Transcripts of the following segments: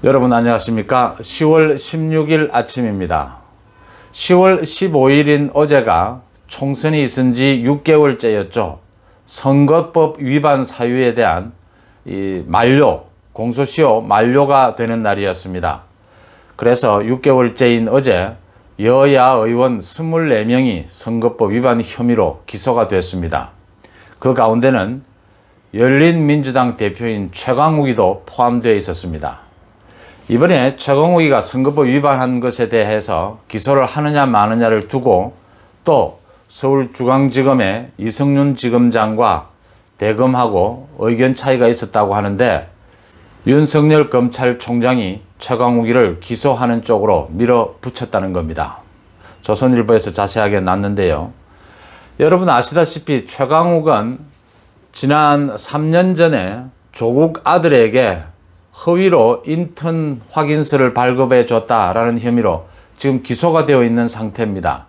여러분 안녕하십니까? 10월 16일 아침입니다. 10월 15일인 어제가 총선이 있은 지 6개월째였죠. 선거법 위반 사유에 대한 공소시효 만료가 되는 날이었습니다. 그래서 6개월째인 어제 여야 의원 24명이 선거법 위반 혐의로 기소가 됐습니다. 그 가운데는 열린민주당 대표인 최강욱이도 포함되어 있었습니다. 이번에 최강욱이가 선거법 위반한 것에 대해서 기소를 하느냐 마느냐를 두고 또 서울중앙지검의 이성윤 지검장과 대검하고 의견 차이가 있었다고 하는데 윤석열 검찰총장이 최강욱이를 기소하는 쪽으로 밀어붙였다는 겁니다. 조선일보에서 자세하게 났는데요. 여러분 아시다시피 최강욱은 지난 3년 전에 조국 아들에게 허위로 인턴 확인서를 발급해 줬다라는 혐의로 지금 기소가 되어 있는 상태입니다.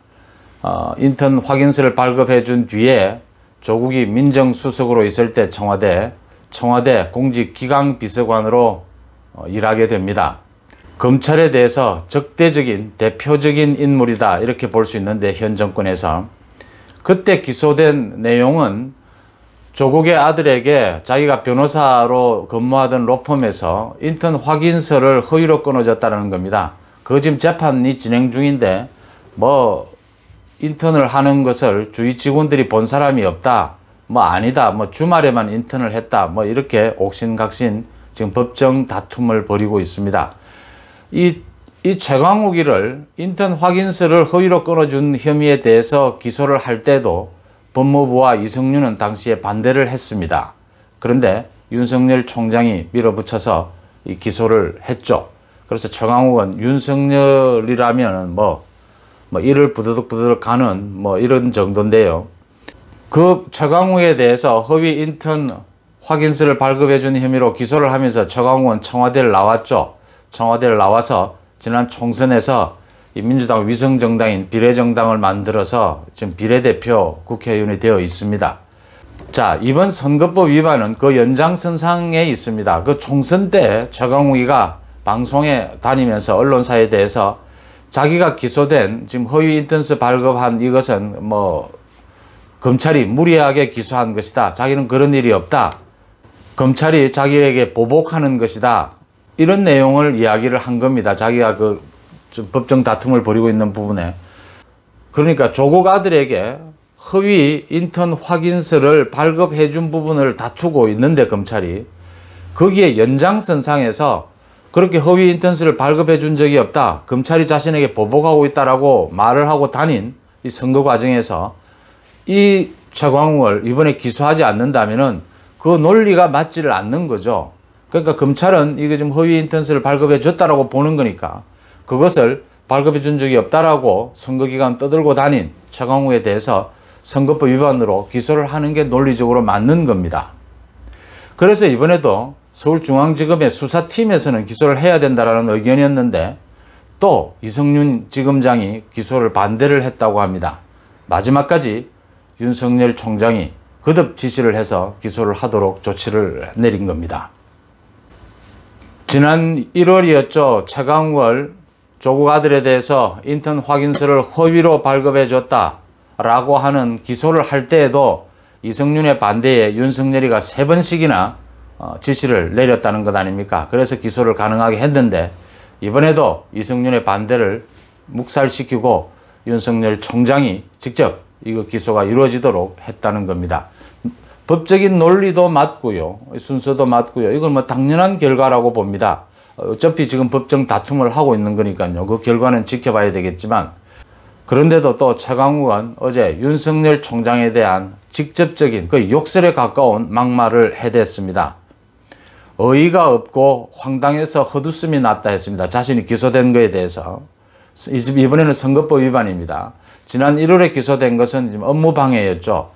인턴 확인서를 발급해 준 뒤에 조국이 민정수석으로 있을 때 청와대 공직기강비서관으로 일하게 됩니다. 검찰에 대해서 적대적인 대표적인 인물이다 이렇게 볼 수 있는데 현 정권에서 그때 기소된 내용은 조국의 아들에게 자기가 변호사로 근무하던 로펌에서 인턴 확인서를 허위로 끊어줬다는 겁니다. 그거 지금 재판이 진행 중인데 인턴을 하는 것을 주위 직원들이 본 사람이 없다. 아니다. 주말에만 인턴을 했다. 이렇게 옥신각신 지금 법정 다툼을 벌이고 있습니다. 이 최강욱이를 인턴 확인서를 허위로 끊어준 혐의에 대해서 기소를 할 때도 법무부와 이성윤은 당시에 반대를 했습니다. 그런데 윤석열 총장이 밀어붙여서 이 기소를 했죠. 그래서 최강욱은 윤석열이라면 이를 부드득부드득 가는 이런 정도인데요. 그 최강욱에 대해서 허위 인턴 확인서를 발급해 준 혐의로 기소를 하면서 최강욱은 청와대를 나왔죠. 청와대를 나와서 지난 총선에서 이 민주당 위성정당인 비례정당을 만들어서 지금 비례대표 국회의원이 되어 있습니다. 자, 이번 선거법 위반은 그 연장선상에 있습니다. 그 총선 때 최강욱이가 방송에 다니면서 언론사에 대해서 자기가 기소된 지금 허위 인턴서 발급한 이것은 검찰이 무리하게 기소한 것이다. 자기는 그런 일이 없다. 검찰이 자기에게 보복하는 것이다. 이런 내용을 이야기를 한 겁니다. 자기가 좀 법정 다툼을 벌이고 있는 부분에. 그러니까 조국 아들에게 허위 인턴 확인서를 발급해 준 부분을 다투고 있는데 검찰이 거기에 연장선상에서 그렇게 허위 인턴서를 발급해 준 적이 없다. 검찰이 자신에게 보복하고 있다라고 말을 하고 다닌 이 선거 과정에서 이 최강욱을 이번에 기소하지 않는다면은 그 논리가 맞지를 않는 거죠. 그러니까 검찰은 이게 좀 허위 인턴서를 발급해 줬다라고 보는 거니까 그것을 발급해 준 적이 없다라고 선거기간 떠들고 다닌 최강욱에 대해서 선거법 위반으로 기소를 하는 게 논리적으로 맞는 겁니다. 그래서 이번에도 서울중앙지검의 수사팀에서는 기소를 해야 된다라는 의견이었는데 또 이성윤 지검장이 기소를 반대를 했다고 합니다. 마지막까지 윤석열 총장이 거듭 지시를 해서 기소를 하도록 조치를 내린 겁니다. 지난 1월이었죠. 최강욱을 조국 아들에 대해서 인턴 확인서를 허위로 발급해 줬다라고 하는 기소를 할 때에도 이성윤의 반대에 윤석열이가 3번씩이나 지시를 내렸다는 것 아닙니까? 그래서 기소를 가능하게 했는데 이번에도 이성윤의 반대를 묵살시키고 윤석열 총장이 직접 이거 기소가 이루어지도록 했다는 겁니다. 법적인 논리도 맞고요. 순서도 맞고요. 이건 당연한 결과라고 봅니다. 어차피 지금 법정 다툼을 하고 있는 거니까요. 그 결과는 지켜봐야 되겠지만 그런데도 또 최강욱은 어제 윤석열 총장에 대한 직접적인 거의 욕설에 가까운 막말을 해댔습니다. 어이가 없고 황당해서 헛웃음이 났다 했습니다. 자신이 기소된 거에 대해서. 이번에는 선거법 위반입니다. 지난 1월에 기소된 것은 업무방해였죠.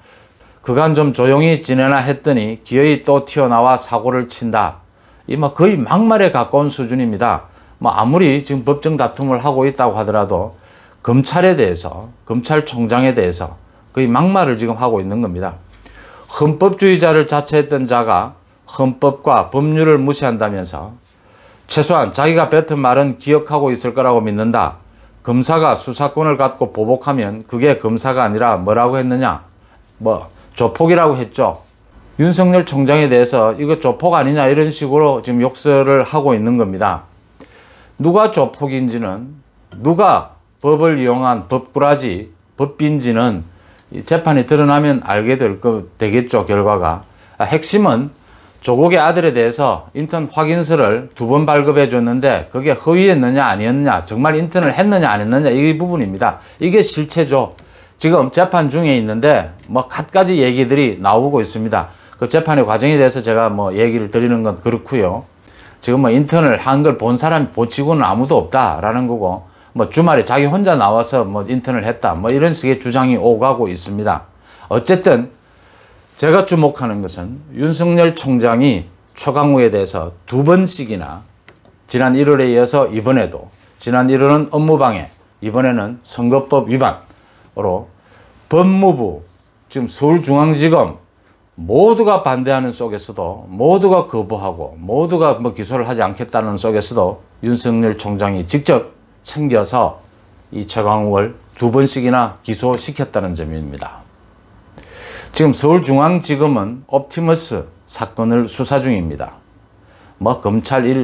그간 좀 조용히 지내나 했더니 기어이 또 튀어나와 사고를 친다. 거의 막말에 가까운 수준입니다. 아무리 지금 법정 다툼을 하고 있다고 하더라도 검찰에 대해서, 검찰총장에 대해서 거의 막말을 지금 하고 있는 겁니다. 헌법주의자를 자처했던 자가 헌법과 법률을 무시한다면서 최소한 자기가 뱉은 말은 기억하고 있을 거라고 믿는다. 검사가 수사권을 갖고 보복하면 그게 검사가 아니라 뭐라고 했느냐? 조폭이라고 했죠. 윤석열 총장에 대해서 이거 조폭 아니냐 이런 식으로 지금 욕설을 하고 있는 겁니다. 누가 조폭인지는, 누가 법을 이용한 법꾸라지, 법빈지는 재판이 드러나면 알게 되겠죠, 결과가. 핵심은 조국의 아들에 대해서 인턴 확인서를 2번 발급해 줬는데 그게 허위였느냐 아니었느냐, 정말 인턴을 했느냐 안 했느냐, 이 부분입니다. 이게 실체죠. 지금 재판 중에 있는데 갖가지 얘기들이 나오고 있습니다. 그 재판의 과정에 대해서 제가 얘기를 드리는 건 그렇고요. 지금 인턴을 한 걸 본 사람이 보치고는 아무도 없다라는 거고, 주말에 자기 혼자 나와서 인턴을 했다, 이런 식의 주장이 오가고 있습니다. 어쨌든 제가 주목하는 것은 윤석열 총장이 최강욱에 대해서 2번씩이나 지난 1월에 이어서 이번에도, 지난 1월은 업무방해, 이번에는 선거법 위반으로 법무부, 지금 서울중앙지검 모두가 반대하는 속에서도, 모두가 거부하고 모두가 기소를 하지 않겠다는 속에서도 윤석열 총장이 직접 챙겨서 이 최강욱을 2번씩이나 기소시켰다는 점입니다. 지금 서울중앙지검은 옵티머스 사건을 수사 중입니다.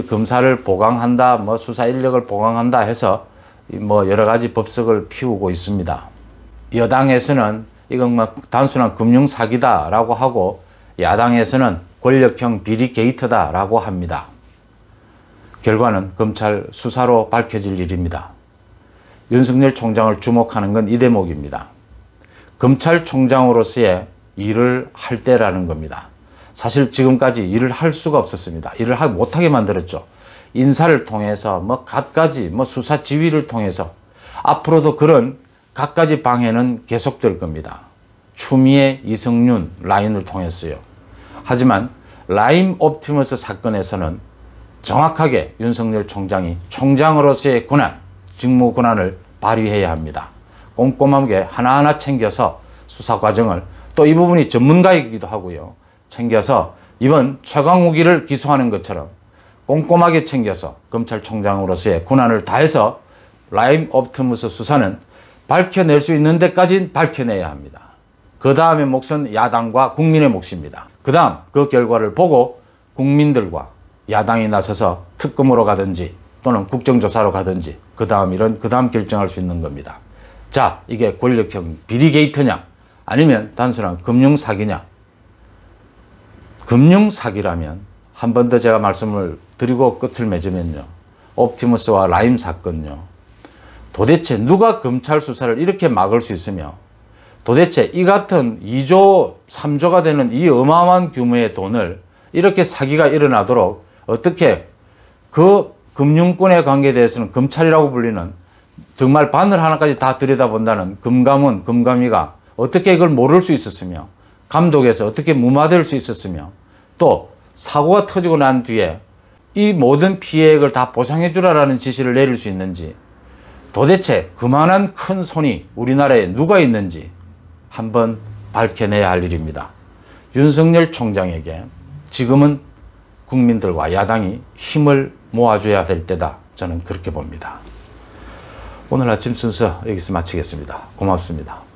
검사를 보강한다, 수사 인력을 보강한다 해서 여러 가지 법석을 피우고 있습니다. 여당에서는 이건 단순한 금융 사기다라고 하고, 야당에서는 권력형 비리 게이트다라고 합니다. 결과는 검찰 수사로 밝혀질 일입니다. 윤석열 총장을 주목하는 건 이 대목입니다. 검찰총장으로서의 일을 할 때라는 겁니다. 사실 지금까지 일을 할 수가 없었습니다. 일을 못하게 만들었죠. 인사를 통해서 갖가지 수사 지휘를 통해서 앞으로도 그런 갖가지 방해는 계속될 겁니다. 추미애, 이성윤 라인을 통해서요. 하지만 라임 옵티머스 사건에서는 정확하게 윤석열 총장이 총장으로서의 권한, 직무 권한을 발휘해야 합니다. 꼼꼼하게 하나하나 챙겨서 수사 과정을, 또 이 부분이 전문가이기도 하고요, 챙겨서 이번 최강욱이를 기소하는 것처럼 꼼꼼하게 챙겨서 검찰총장으로서의 권한을 다해서 라임 옵티머스 수사는 밝혀낼 수 있는 데까지는 밝혀내야 합니다. 그 다음의 몫은 야당과 국민의 몫입니다. 그 다음 그 결과를 보고 국민들과 야당이 나서서 특검으로 가든지 또는 국정조사로 가든지 그 다음 결정할 수 있는 겁니다. 자, 이게 권력형 비리 게이트냐 아니면 단순한 금융 사기냐? 금융 사기라면 한 번 더 제가 말씀을 드리고 끝을 맺으면요, 옵티머스와 라임 사건요, 도대체 누가 검찰 수사를 이렇게 막을 수 있으며, 도대체 이 같은 2조 3조가 되는 이 어마어마한 규모의 돈을 이렇게 사기가 일어나도록 어떻게 그 금융권의 관계에 대해서는 검찰이라고 불리는, 정말 바늘 하나까지 다 들여다본다는 금감원, 금감위가 어떻게 이걸 모를 수 있었으며, 감독에서 어떻게 무마될 수 있었으며, 또 사고가 터지고 난 뒤에 이 모든 피해액을 다 보상해 주라라는 지시를 내릴 수 있는지, 도대체 그만한 큰 손이 우리나라에 누가 있는지 한번 밝혀내야 할 일입니다. 윤석열 총장에게 지금은 국민들과 야당이 힘을 모아줘야 될 때다, 저는 그렇게 봅니다. 오늘 아침 순서 여기서 마치겠습니다. 고맙습니다.